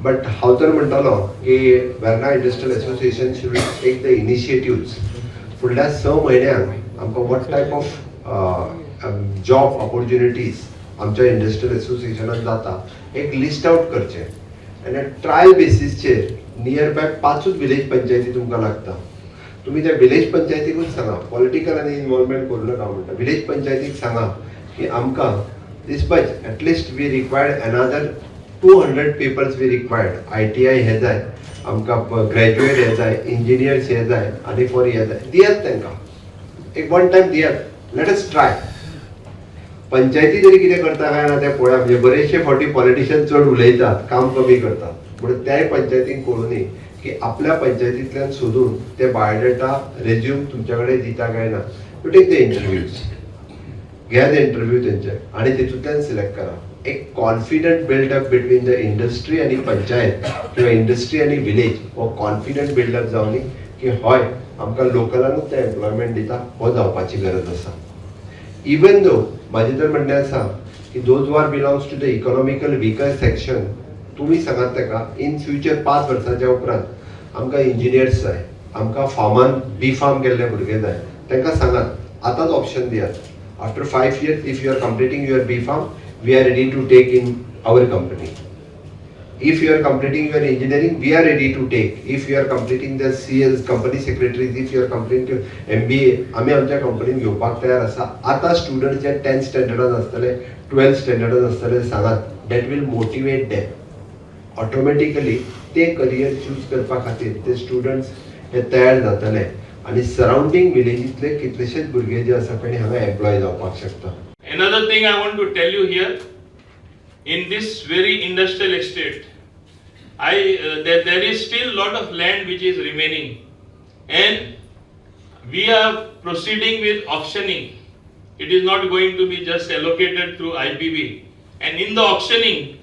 But हांव तर म्हणटालो की Verna industrial association should take the initiatives फुडल्या 6 म्हयन्यांक आमकां what type of job opportunities आमच्या इंडस्ट्रियल एसोसिएशनान जाता एक लिस्ट आउट करचें आनी ट्रायल बेसिसचेर नियर बाय 5 विलेज पंचायती तुमकां लागता. तुम्ही त्या विलेज पंचायतीकूच सांगा, पॉलिटिकल आनी इन्वॉल्वमेंट करूं नाका म्हणटा. विलेज पंचायतीक सांगा की आमकां this much at least we required another 200 peoples we required. ITI हे जाय, आमकां ग्रॅज्युएट हे जाय, इंजिनियर्स हे जाय आनी फॉर हे जाय. दियात तांकां एक वन टायम दियात. Let us try. पंचायती तरी कितें करता काय ना तें पळोवया. म्हणजे बरेचशे फावटी पॉलिटिशियन चड उलयतात, काम कमी करतात. म्हणून त्याय पंचायतीक कळूं न्ही की आपल्या पंचायतींतल्यान सोदून ते बायोडेटा रेज्यूम तुमच्या कडेन दिता काय ना. यू टेक द इंटरव्यूज, घ्या ते इंटरव्यू तेंचे आनी तितूंतल्यान सिलेक्ट करा. एक confident build up between the industry आनी पंचायत किंवा इंडस्ट्री आनी विलेज हो कॉन्फिडंट बिल्डअप जावनी की हय आमकां लोकलानूच ते एम्प्लॉयमेंट दिता हो जावपाची गरज आसा. इवन दो म्हाजें तर म्हणणें आसा की those were belongs to the economical weaker section तुम्ही सांगात ताका इन फ्युचर 5 वर्सांच्या उपरांत आमकां इंजिनियर्स जाय, आमकां फार्मान बी फार्म केल्ले भुरगे जाय, तांकां सांगात आतांच ऑप्शन दियात. After 5 years if you are completing your B Pharm we are ready to take in our company. If you are completing your engineering, we are ready to take. If you are completing the CS, company secretaries, if you are completing MBA, आम्ही आमच्या कंपनीत घेवपाक तयार आसा. आता student जे 10th स्टँडर्डान आसतले, 12th स्टँडर्डान आसतले सांगात. That will motivate them. Automatically ते करियर चूज करपा खातीर ते स्टुडंट्स हे तयार जातले आनी सराउंडिंग विलेजींतले कितलेशेच भुरगे जे आसा पळय हांगा एम्प्लॉय जावपाक शकता. Another thing I want to tell you here, in this very industrial estate, there is still lot of land which is remaining, and we are proceeding with auctioning. It is not going to be just allocated through IPB, and in the auctioning,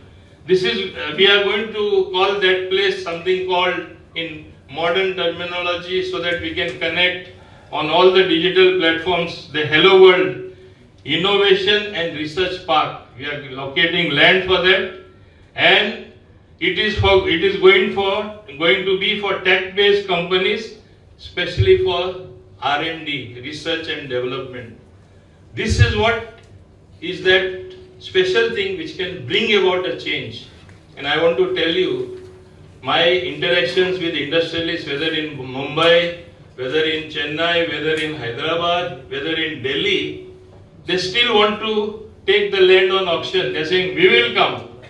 this is we are going to call that place something called in modern terminology so that we can connect on all the digital platforms the Hello World Innovation and Research Park. We are locating land for that, and it is going to be for tech-based companies, especially for R&D, research and development. This is what is that special thing which can bring about a change. And I want to tell you, my interactions with industrialists, whether in Mumbai, whether in Chennai, whether in Hyderabad, whether in Delhi, they still want to take the land on auction. They're saying, we will come.